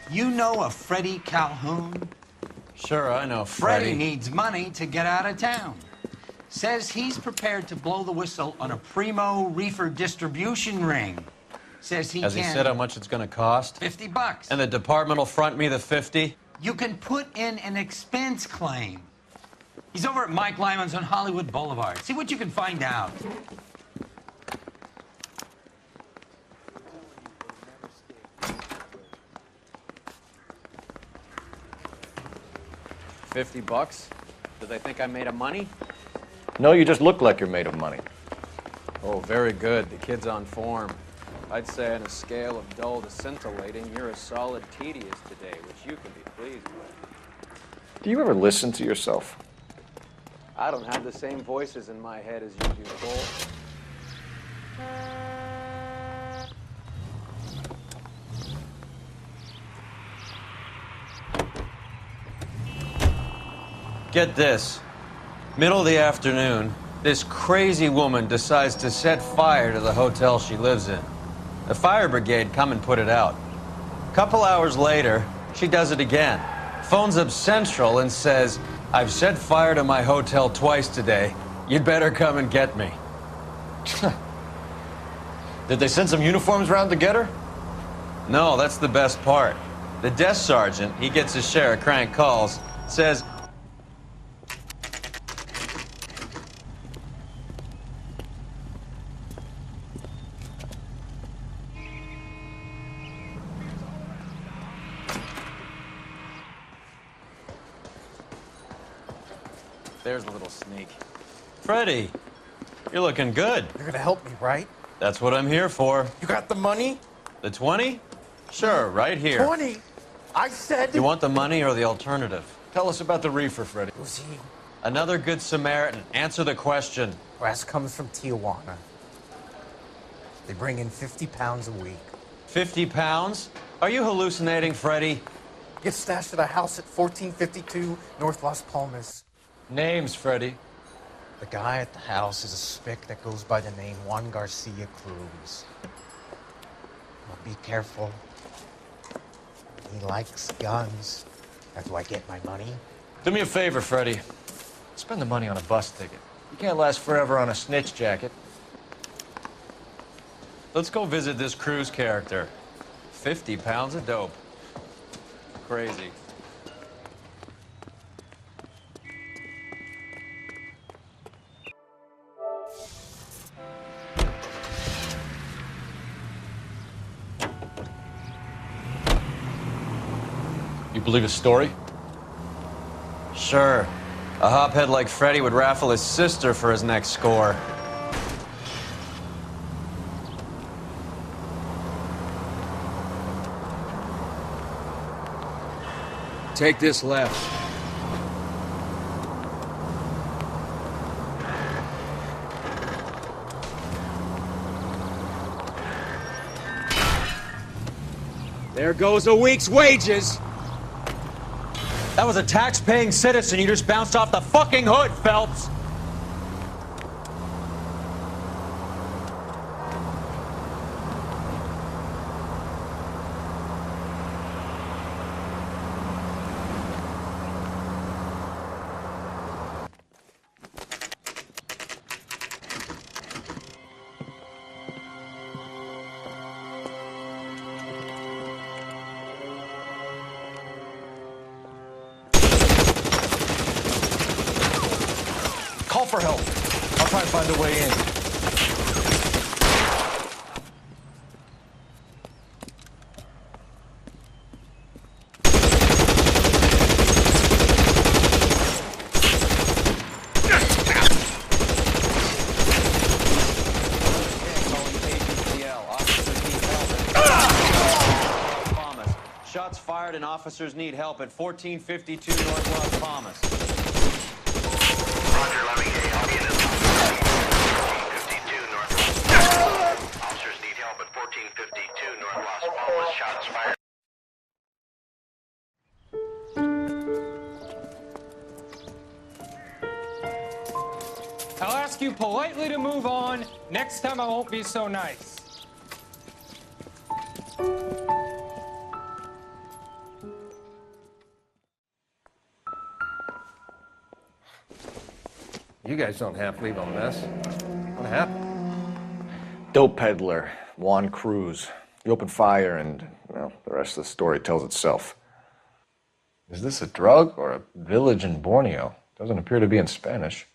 You know a Freddie Calhoun? Sure, I know Freddie needs money to get out of town. Says he's prepared to blow the whistle on a primo reefer distribution ring. Says he Has can... he said how much it's gonna cost? $50. And the department will front me the 50? You can put in an expense claim. He's over at Mike Lyman's on Hollywood Boulevard. See what you can find out. $50? Do they think I'm made of money? No, you just look like you're made of money. Oh, very good. The kid's on form. I'd say on a scale of dull to scintillating, you're a solid tedious today, which you can be pleased with. Do you ever listen to yourself? I don't have the same voices in my head as you do, Cole. Get this. Middle of the afternoon, this crazy woman decides to set fire to the hotel she lives in. The fire brigade come and put it out. A couple hours later, she does it again. Phones up Central and says, "I've set fire to my hotel twice today. You'd better come and get me." Did they send some uniforms around to get her? No, that's the best part. The desk sergeant, he gets his share of crank calls, says, there's a little sneak. Freddie, you're looking good. You're gonna help me, right? That's what I'm here for. You got the money? The 20? Sure, right here. 20? I said... You want the money or the alternative? Tell us about the reefer, Freddie. Who's he? Another good Samaritan. Answer the question. Brass comes from Tijuana. They bring in 50 pounds a week. 50 pounds? Are you hallucinating, Freddie? Get stashed at a house at 1452 North Las Palmas. Names, Freddie. The guy at the house is a spick that goes by the name Juan Garcia Cruz. Well, be careful. He likes guns. How do I get my money? Do me a favor, Freddie. Spend the money on a bus ticket. You can't last forever on a snitch jacket. Let's go visit this Cruz character. 50 pounds of dope. Crazy. You believe his story? Sure. A hophead like Freddie would raffle his sister for his next score. Take this left. There goes a week's wages. That was a tax-paying citizen. You just bounced off the fucking hood, Phelps. Call for help. I'll try and find a way in. Shots fired and officers need help at 1452 North Las Palmas. Roger, Lemmy. I'll be in this 1452 North Las Palmas. Officers need help at 1452 North Las Palmas. Shots fired. I'll ask you politely to move on. Next time I won't be so nice. You guys don't half leave a mess. What happened? Dope peddler, Juan Cruz. He opened fire and, well, the rest of the story tells itself. Is this a drug or a village in Borneo? Doesn't appear to be in Spanish.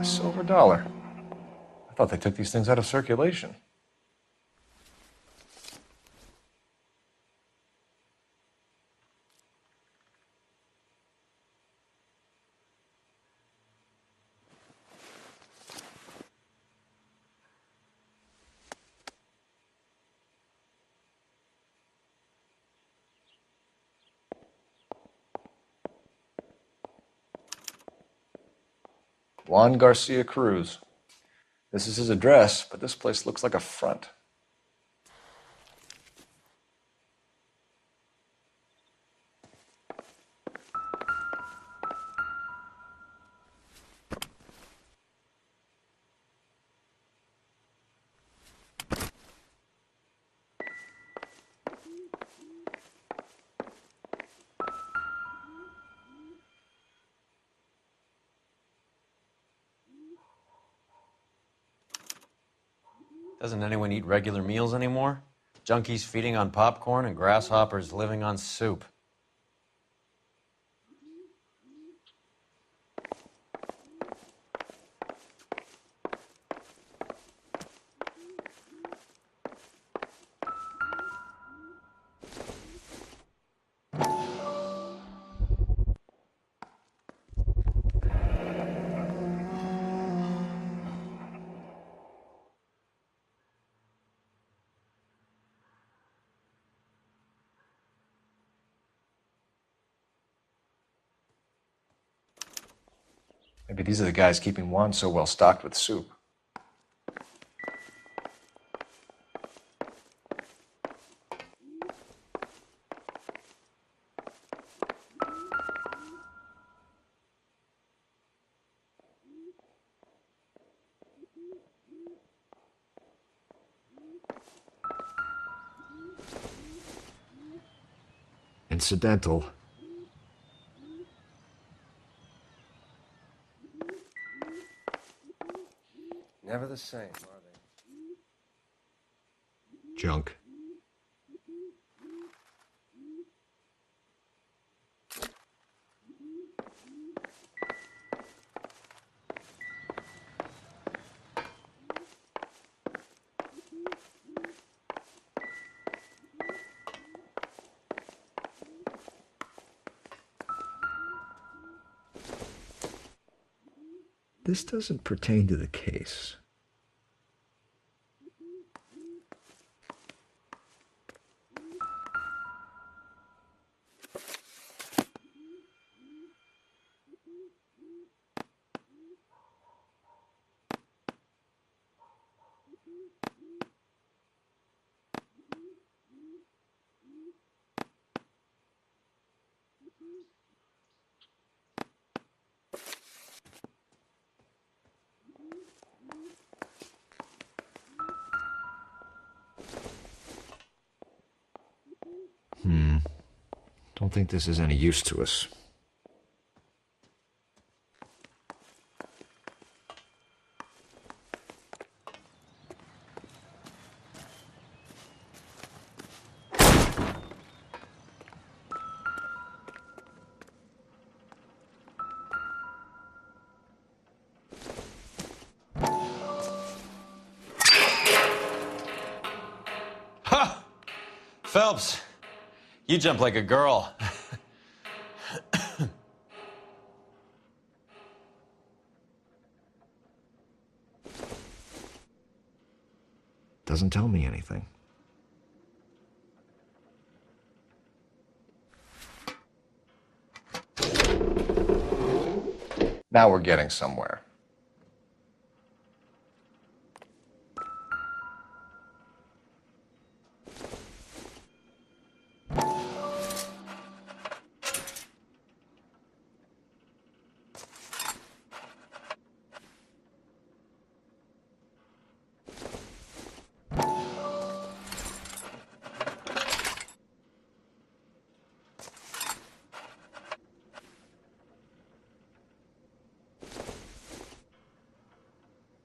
A silver dollar. I thought they took these things out of circulation. Juan Garcia Cruz. This is his address, but this place looks like a front. Doesn't anyone eat regular meals anymore? Junkies feeding on popcorn and grasshoppers living on soup. Maybe these are the guys keeping Juan so well stocked with soup. Incidental. Never the same, are they? Junk. This doesn't pertain to the case. Don't think this is any use to us. Ha! Phelps, you jump like a girl. Doesn't tell me anything. Now we're getting somewhere.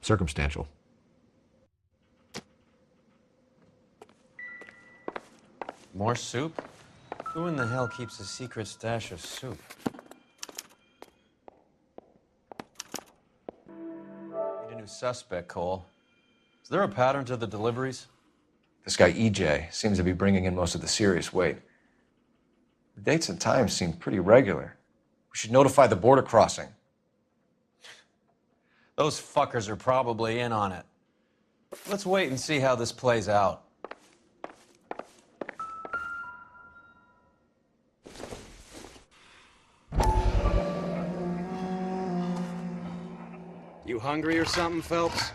Circumstantial. More soup? Who in the hell keeps a secret stash of soup? Need a new suspect, Cole. Is there a pattern to the deliveries? This guy EJ seems to be bringing in most of the serious weight. The dates and times seem pretty regular. We should notify the border crossing. Those fuckers are probably in on it. Let's wait and see how this plays out. You hungry or something, Phelps?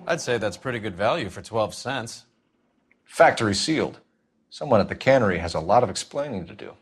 I'd say that's pretty good value for 12 cents. Factory sealed. Someone at the cannery has a lot of explaining to do.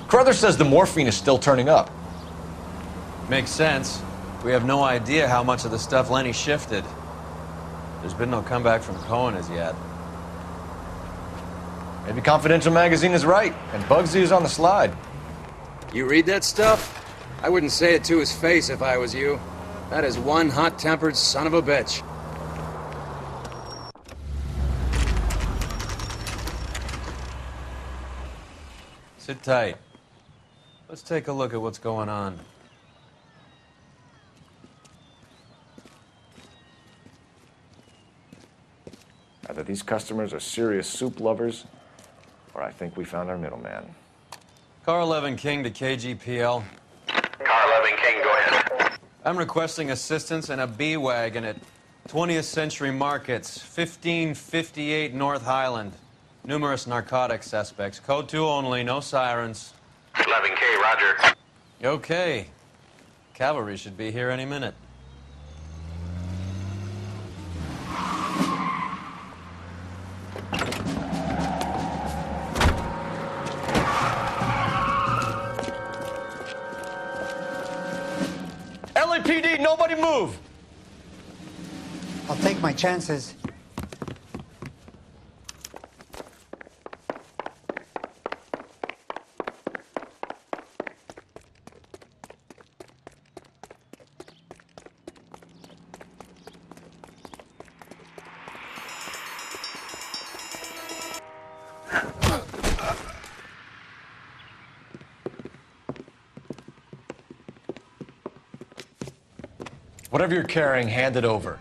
Carruthers says the morphine is still turning up. Makes sense. We have no idea how much of the stuff Lenny shifted. There's been no comeback from Cohen as yet. Maybe Confidential Magazine is right, and Bugsy is on the slide. You read that stuff? I wouldn't say it to his face if I was you. That is one hot-tempered son of a bitch. Sit tight. Let's take a look at what's going on. Either these customers are serious soup lovers, or I think we found our middleman. Car 11 King to KGPL. Car 11 King, go ahead. I'm requesting assistance in a B-Wagon at 20th Century Markets, 1558 North Highland. Numerous narcotic suspects. Code 2 only, no sirens. 11K, roger. Okay. Cavalry should be here any minute. LAPD, nobody move! I'll take my chances. Whatever you're carrying, hand it over.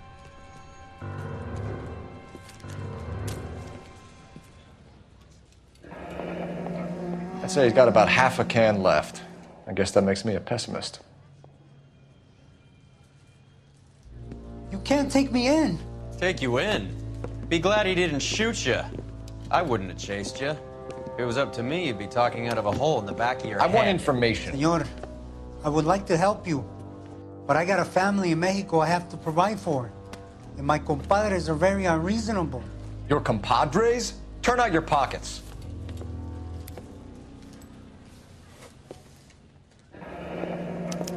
I'd say he's got about half a can left. I guess that makes me a pessimist. You can't take me in. Take you in? Be glad he didn't shoot you. I wouldn't have chased you. If it was up to me, you'd be talking out of a hole in the back of your head. I want information. Senor, I would like to help you, but I got a family in Mexico I have to provide for. And my compadres are very unreasonable. Your compadres? Turn out your pockets.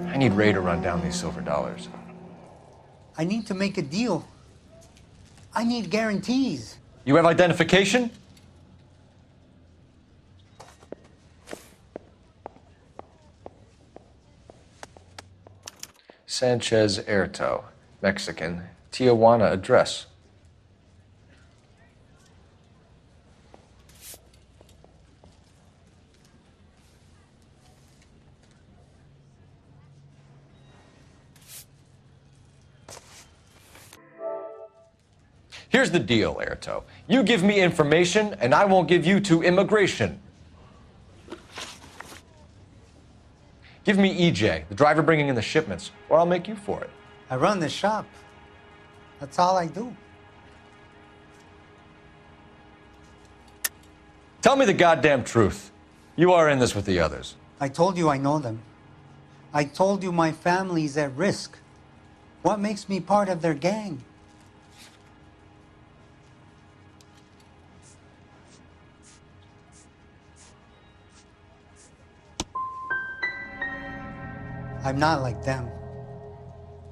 I need Ray to run down these silver dollars. I need to make a deal. I need guarantees. You have identification? Sanchez Erto, Mexican, Tijuana address. Here's the deal, Airto. You give me information, and I won't give you to immigration. Give me EJ, the driver bringing in the shipments, or I'll make you for it. I run the shop. That's all I do. Tell me the goddamn truth. You are in this with the others. I told you I know them. I told you my family's at risk. What makes me part of their gang? I'm not like them.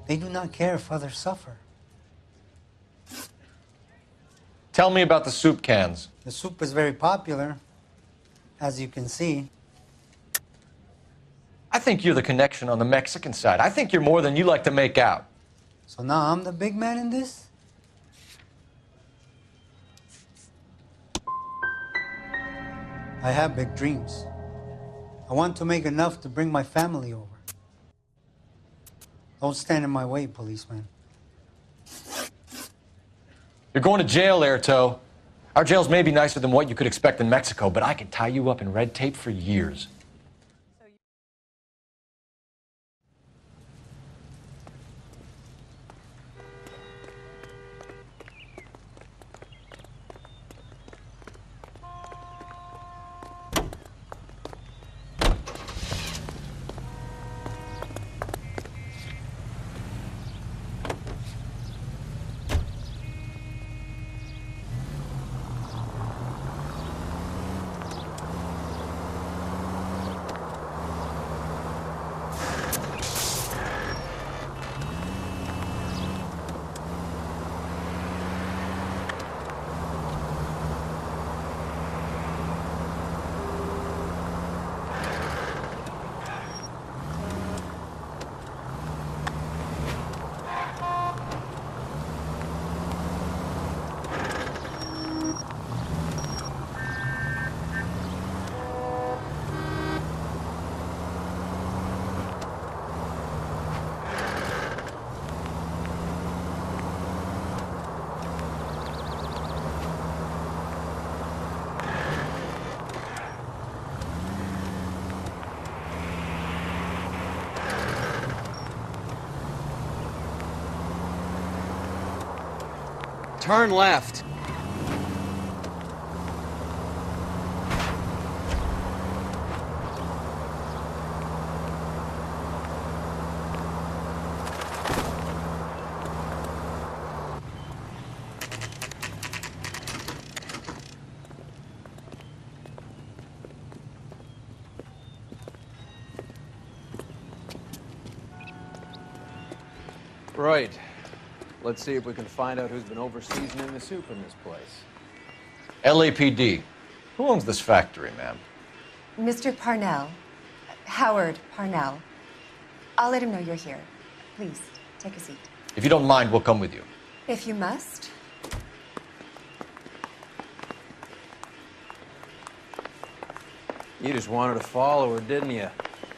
They do not care if others suffer. Tell me about the soup cans. The soup is very popular, as you can see. I think you're the connection on the Mexican side. I think you're more than you like to make out. So now I'm the big man in this? I have big dreams. I want to make enough to bring my family over. Don't stand in my way, policeman. You're going to jail, Airto. Our jails may be nicer than what you could expect in Mexico, but I can tie you up in red tape for years. Turn left. Right. Let's see if we can find out who's been over-seasoning the soup in this place. LAPD. Who owns this factory, ma'am? Mr. Parnell. Howard Parnell. I'll let him know you're here. Please, take a seat. If you don't mind, we'll come with you. If you must. You just wanted to follow her, didn't you?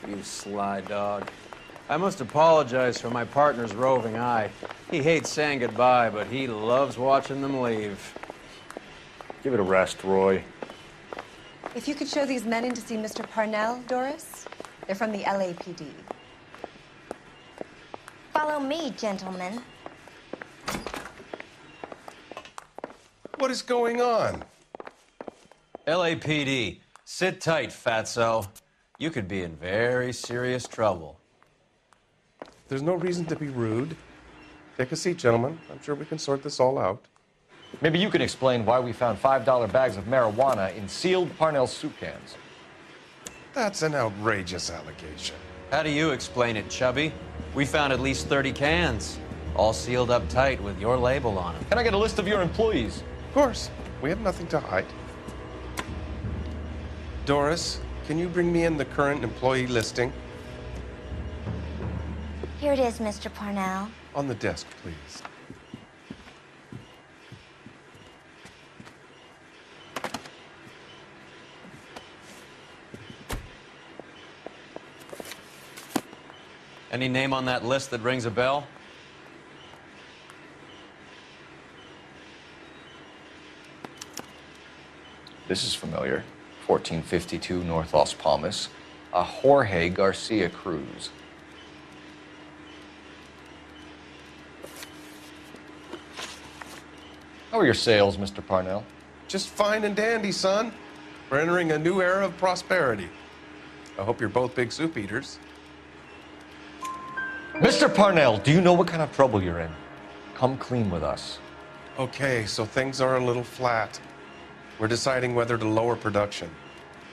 You sly dog. I must apologize for my partner's roving eye. He hates saying goodbye, but he loves watching them leave. Give it a rest, Roy. If you could show these men in to see Mr. Parnell, Doris. They're from the LAPD. Follow me, gentlemen. What is going on? LAPD, sit tight, fatso. You could be in very serious trouble. There's no reason to be rude. Take a seat, gentlemen. I'm sure we can sort this all out. Maybe you can explain why we found $5 bags of marijuana in sealed Parnell soup cans. That's an outrageous allegation. How do you explain it, Chubby? We found at least 30 cans, all sealed up tight with your label on them. Can I get a list of your employees? Of course. We have nothing to hide. Doris, can you bring me in the current employee listing? Here it is, Mr. Parnell. On the desk, please. Any name on that list that rings a bell? This is familiar. 1452 North Las Palmas. A Jorge Garcia Cruz. How are your sales, Mr. Parnell? Just fine and dandy, son. We're entering a new era of prosperity. I hope you're both big soup eaters. Mr. Parnell, do you know what kind of trouble you're in? Come clean with us. Okay, so things are a little flat. We're deciding whether to lower production.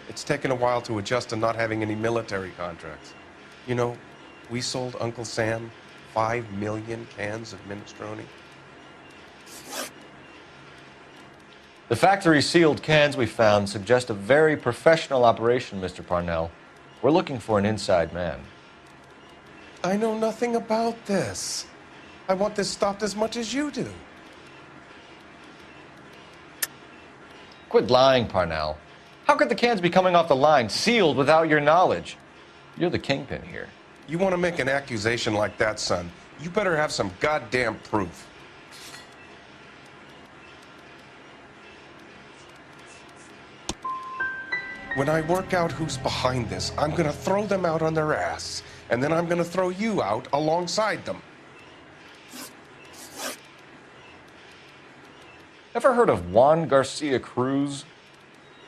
It's taken a while to adjust to not having any military contracts. You know, we sold Uncle Sam 5 million cans of minestrone. The factory sealed cans we found suggest a very professional operation, Mr. Parnell. We're looking for an inside man. I know nothing about this. I want this stopped as much as you do. Quit lying, Parnell. How could the cans be coming off the line sealed without your knowledge? You're the kingpin here. You want to make an accusation like that, son, you better have some goddamn proof. When I work out who's behind this, I'm gonna throw them out on their ass, and then I'm gonna throw you out alongside them. Ever heard of Juan Garcia Cruz?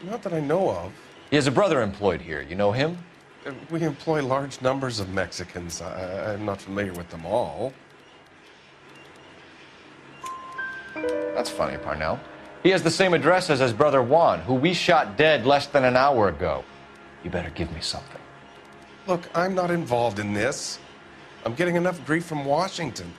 Not that I know of. He has a brother employed here. You know him? We employ large numbers of Mexicans. I'm not familiar with them all. That's funny, Parnell. He has the same address as his brother Juan, who we shot dead less than an hour ago. You better give me something. Look, I'm not involved in this. I'm getting enough grief from Washington.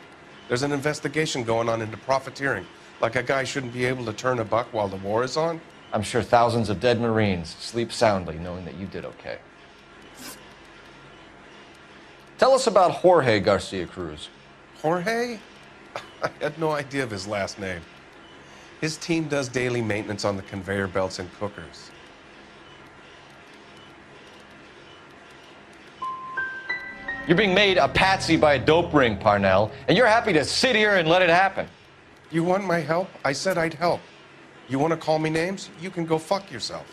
There's an investigation going on into profiteering. Like a guy shouldn't be able to turn a buck while the war is on. I'm sure thousands of dead Marines sleep soundly knowing that you did okay. Tell us about Jorge Garcia Cruz. Jorge? I had no idea of his last name. His team does daily maintenance on the conveyor belts and cookers. You're being made a patsy by a dope ring, Parnell, and you're happy to sit here and let it happen. You want my help? I said I'd help. You want to call me names? You can go fuck yourself.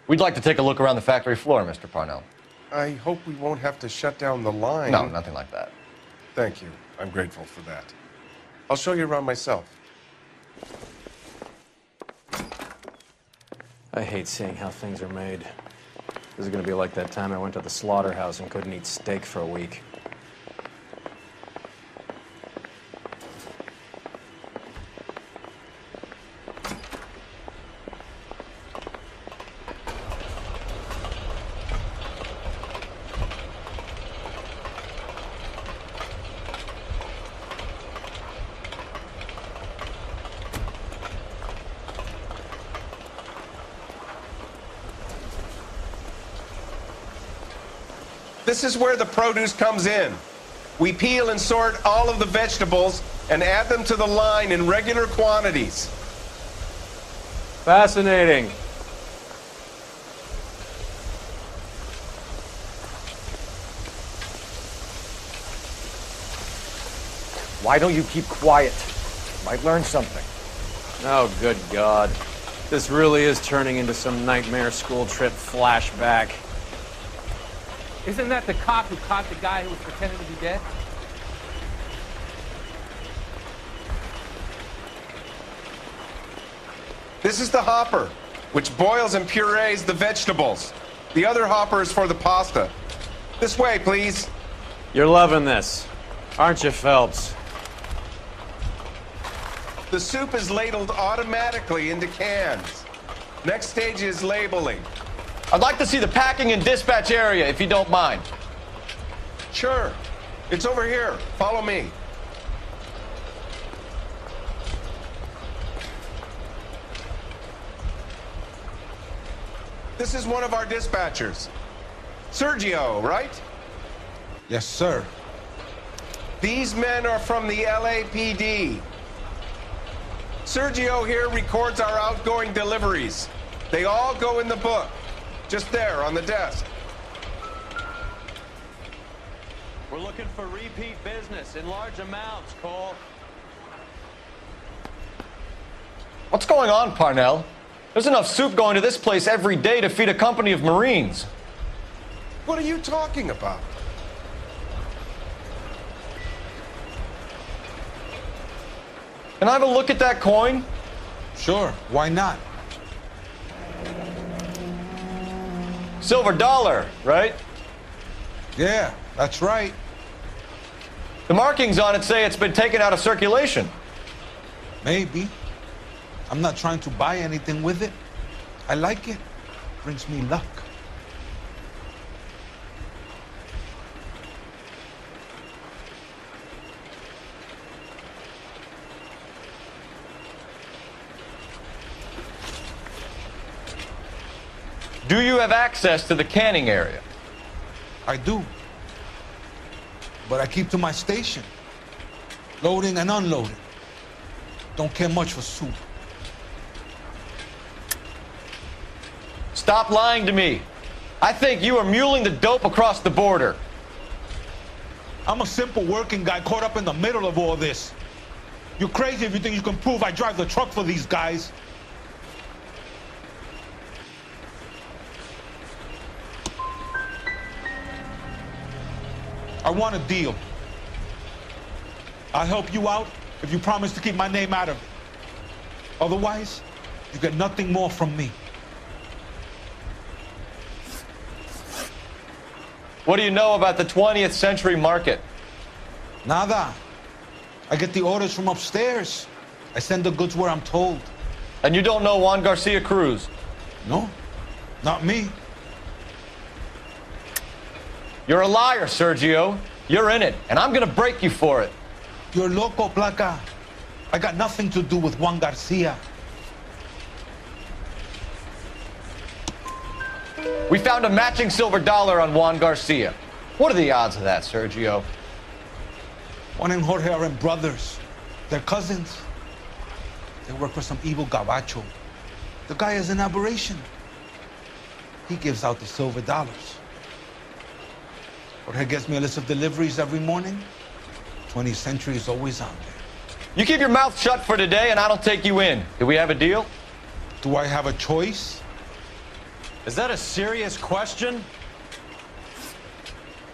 We'd like to take a look around the factory floor, Mr. Parnell. I hope we won't have to shut down the line. No, nothing like that. Thank you. I'm grateful for that. I'll show you around myself. I hate seeing how things are made. This is gonna be like that time I went to the slaughterhouse and couldn't eat steak for a week. This is where the produce comes in. We peel and sort all of the vegetables and add them to the line in regular quantities. Fascinating. Why don't you keep quiet? Might learn something. Oh, good God. This really is turning into some nightmare school trip flashback. Isn't that the cop who caught the guy who was pretending to be dead? This is the hopper, which boils and purees the vegetables. The other hopper is for the pasta. This way, please. You're loving this, aren't you, Phelps? The soup is ladled automatically into cans. Next stage is labeling. I'd like to see the packing and dispatch area, if you don't mind. Sure. It's over here. Follow me. This is one of our dispatchers. Sergio, right? Yes, sir. These men are from the LAPD. Sergio here records our outgoing deliveries. They all go in the book. Just there on the desk. We're looking for repeat business in large amounts, Cole. What's going on, Parnell? There's enough soup going to this place every day to feed a company of Marines. What are you talking about? Can I have a look at that coin? Sure, why not? Silver dollar, right? Yeah, that's right. The markings on it say it's been taken out of circulation. Maybe. I'm not trying to buy anything with it. I like it. Brings me luck. Do you have access to the canning area? I do. But I keep to my station. Loading and unloading. Don't care much for soup. Stop lying to me. I think you are muling the dope across the border. I'm a simple working guy caught up in the middle of all this. You're crazy if you think you can prove I drive the truck for these guys. I want a deal. I'll help you out if you promise to keep my name out of it. Otherwise, you get nothing more from me. What do you know about the 20th century market? Nada. I get the orders from upstairs. I send the goods where I'm told. And you don't know Juan Garcia Cruz? No, not me. You're a liar, Sergio. You're in it, and I'm gonna break you for it. You're loco, Placa. I got nothing to do with Juan Garcia. We found a matching silver dollar on Juan Garcia. What are the odds of that, Sergio? Juan and Jorge are brothers. They're cousins. They work for some evil gabacho. The guy is an aberration. He gives out the silver dollars. Jorge gets me a list of deliveries every morning. 20th Century is always on there. You keep your mouth shut for today, and I don't take you in. Do we have a deal? Do I have a choice? Is that a serious question?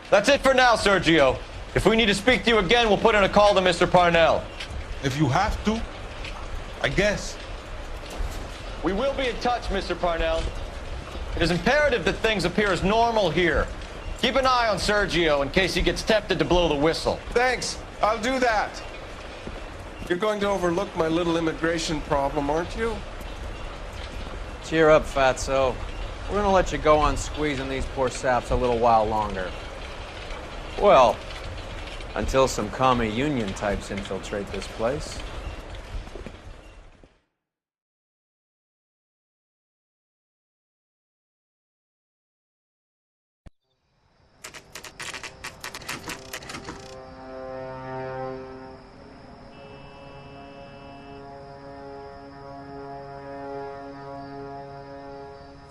That's it for now, Sergio. If we need to speak to you again, we'll put in a call to Mr. Parnell. If you have to, I guess. We will be in touch, Mr. Parnell. It is imperative that things appear as normal here. Keep an eye on Sergio in case he gets tempted to blow the whistle. Thanks. I'll do that. You're going to overlook my little immigration problem, aren't you? Cheer up, fatso. We're gonna let you go on squeezing these poor saps a little while longer. Well, until some commie union types infiltrate this place.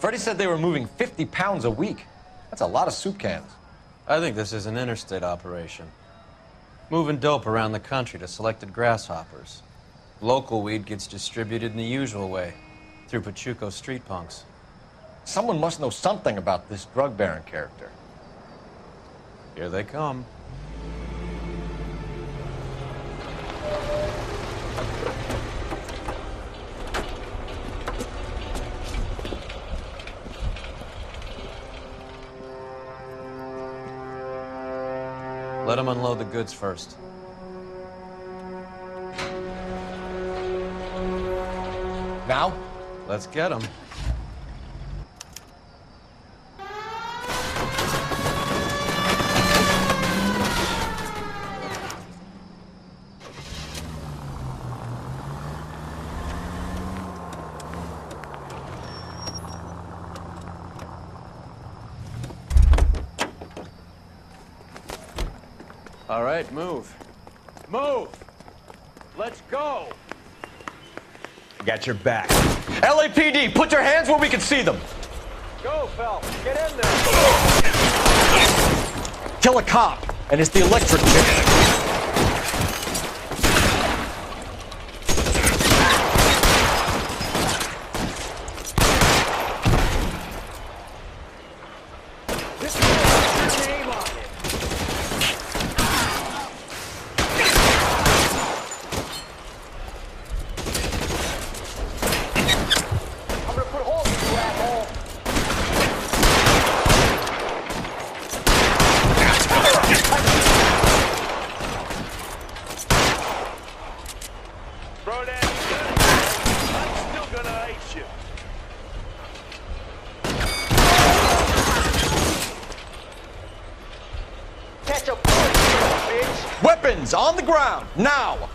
Freddie said they were moving 50 pounds a week. That's a lot of soup cans. I think this is an interstate operation. Moving dope around the country to selected grasshoppers. Local weed gets distributed in the usual way, through Pachuco street punks. Someone must know something about this drug baron character. Here they come. Let them unload the goods first. Now? Let's get them. All right, move. Move! Let's go! Got your back. LAPD, put your hands where we can see them. Go, Phelps. Get in there. Kill a cop, and it's the electric chick. gonna hate you. Catch a bullet, bitch! Weapons on the ground, now!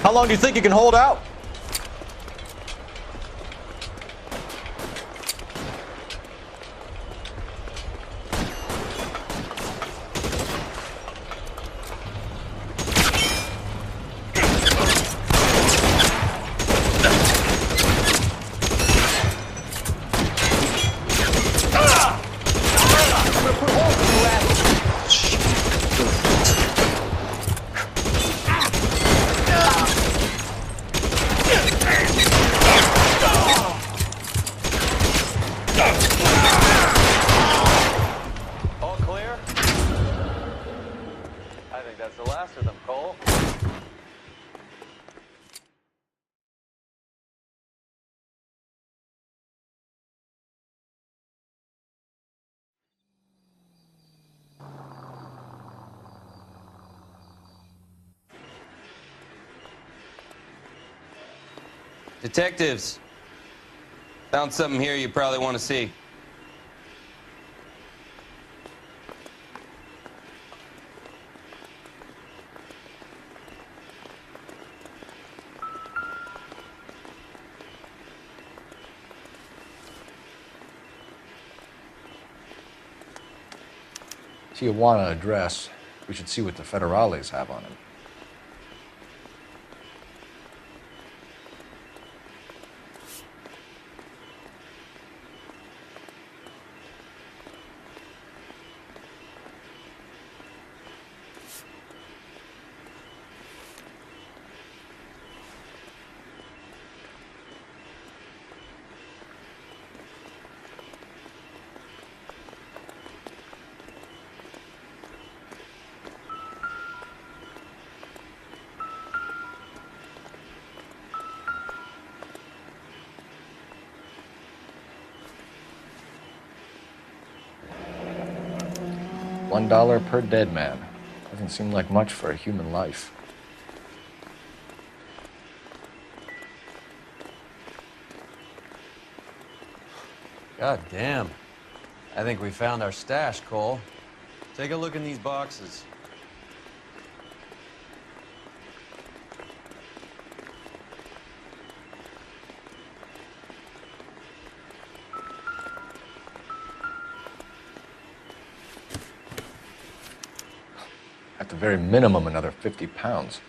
How long do you think you can hold out? All clear? I think that's the last of them, Cole. Detectives, found something here you probably want to see. Tijuana address. We should see what the federales have on it. $1 per dead man. Doesn't seem like much for a human life. God damn. I think we found our stash, Cole. Take a look in these boxes. At the very minimum, another 50 pounds.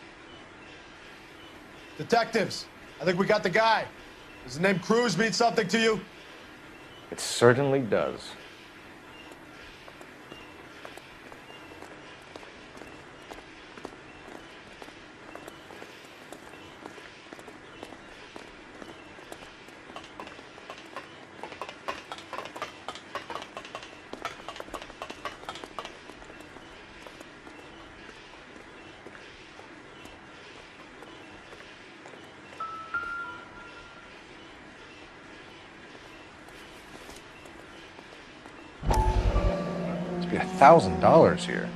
Detectives, I think we got the guy. Does the name Cruz mean something to you? It certainly does. Be $1,000 here.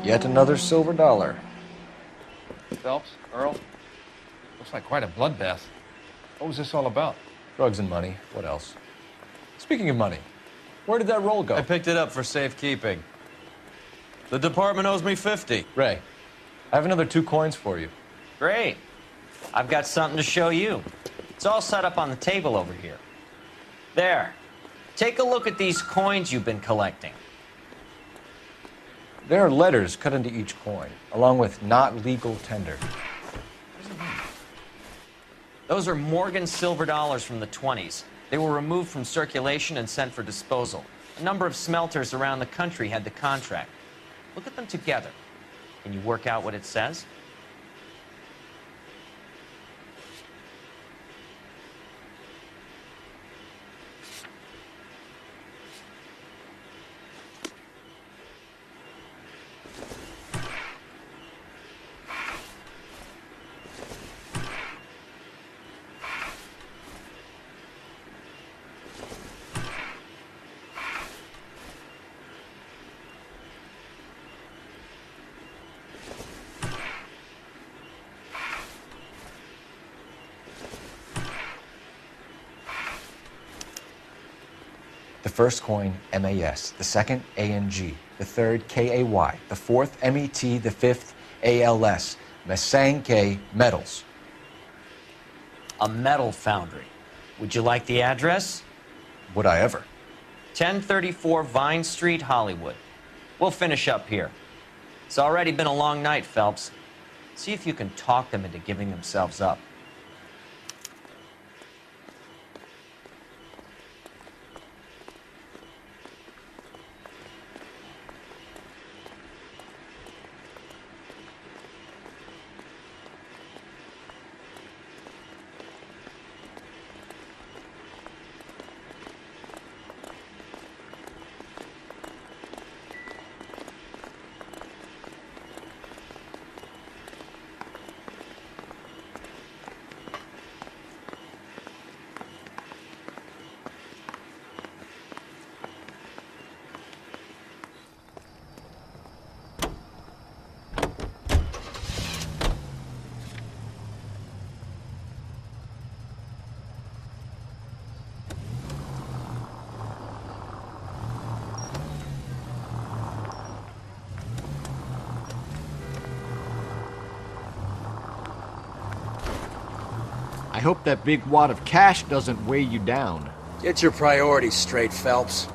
Yet another silver dollar. Phelps, Earl, looks like quite a bloodbath. What was this all about? Drugs and money. What else? Speaking of money, where did that roll go? I picked it up for safekeeping. The department owes me 50. Ray, I have another 2 coins for you. Great. I've got something to show you. It's all set up on the table over here. There. Take a look at these coins you've been collecting. There are letters cut into each coin, along with not legal tender. Those are Morgan silver dollars from the 20s. They were removed from circulation and sent for disposal. A number of smelters around the country had the contract. Look at them together. Can you work out what it says? first coin, MAS. The second, ANG. The third, KAY. The fourth, MET. The fifth, ALS. Masanke Metals. A metal foundry. Would you like the address? Would I ever? 1034 Vine Street, Hollywood. We'll finish up here. It's already been a long night, Phelps. See if you can talk them into giving themselves up. I hope that big wad of cash doesn't weigh you down. Get your priorities straight, Phelps.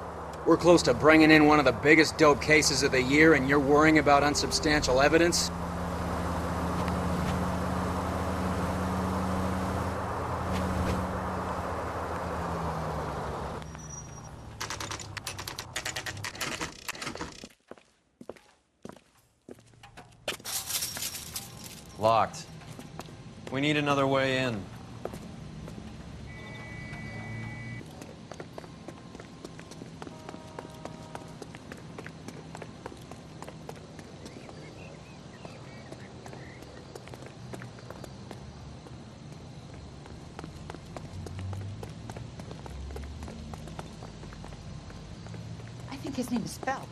We're close to bringing in one of the biggest dope cases of the year, and you're worrying about unsubstantial evidence? Locked. We need another way in. I think his name is Phelps.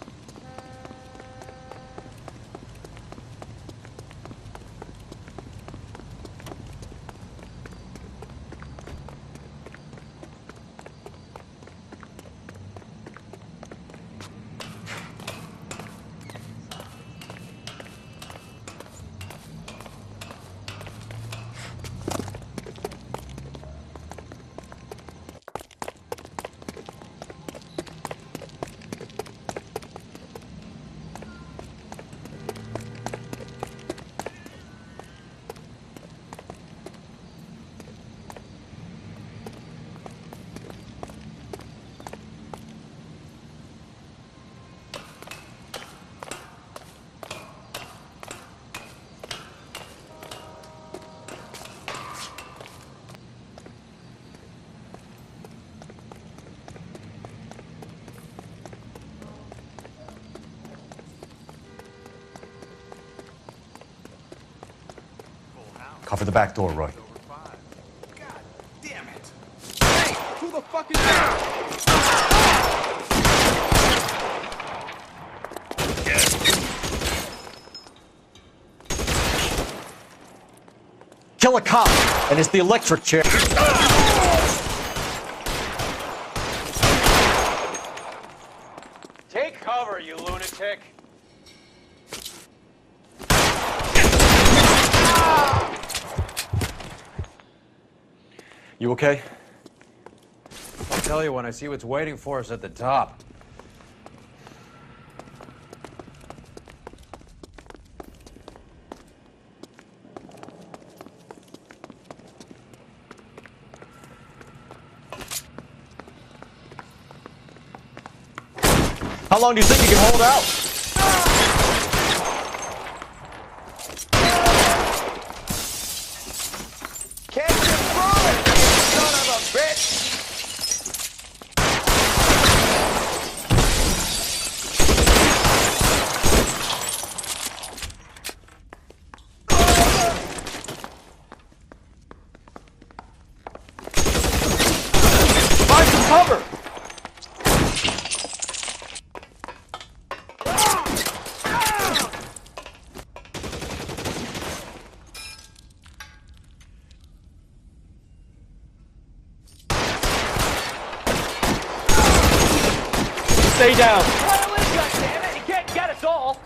Cover the back door, Roy. Damn it! Hey, who the fuck is that? Kill a cop, and it's the electric chair. Take cover, you lunatic. You okay? I'll tell you when I see what's waiting for us at the top. How long do you think you can hold out? Can't you throw it, you son of a bitch! Find some cover! Stay down. Pile in, goddammit! He can't get us all!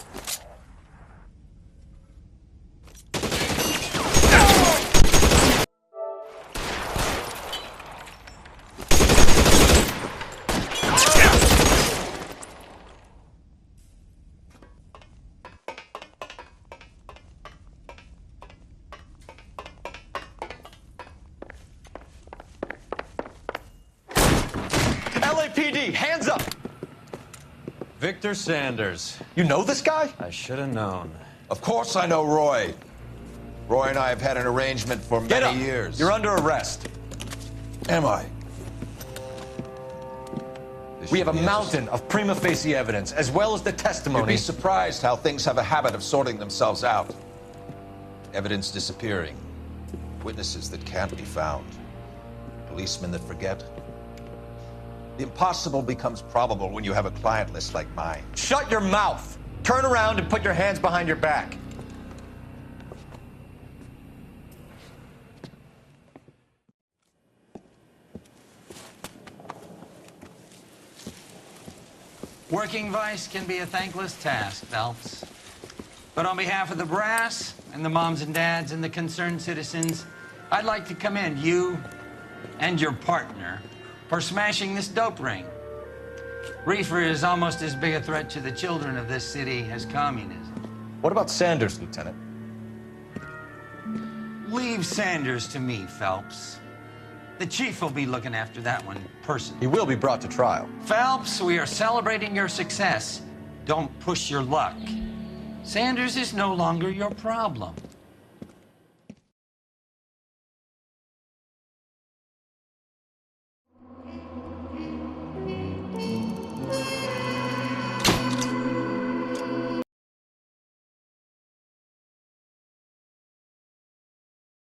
LAPD, hands up! Victor Sanders. You know this guy? I should have known. Of course I know Roy. Roy and I have had an arrangement for Get many up. years. You're under arrest. Am I? We have a mountain of prima facie evidence, as well as the testimony. You'd be surprised how things have a habit of sorting themselves out. Evidence disappearing. Witnesses that can't be found. Policemen that forget. The impossible becomes probable when you have a client list like mine. Shut your mouth. Turn around and put your hands behind your back. Working vice can be a thankless task, Phelps. But on behalf of the brass and the moms and dads and the concerned citizens, I'd like to commend you and your partner for smashing this dope ring. Reefer is almost as big a threat to the children of this city as communism. What about Sanders, Lieutenant? Leave Sanders to me, Phelps. The chief will be looking after that one personally. He will be brought to trial. Phelps, we are celebrating your success. Don't push your luck. Sanders is no longer your problem.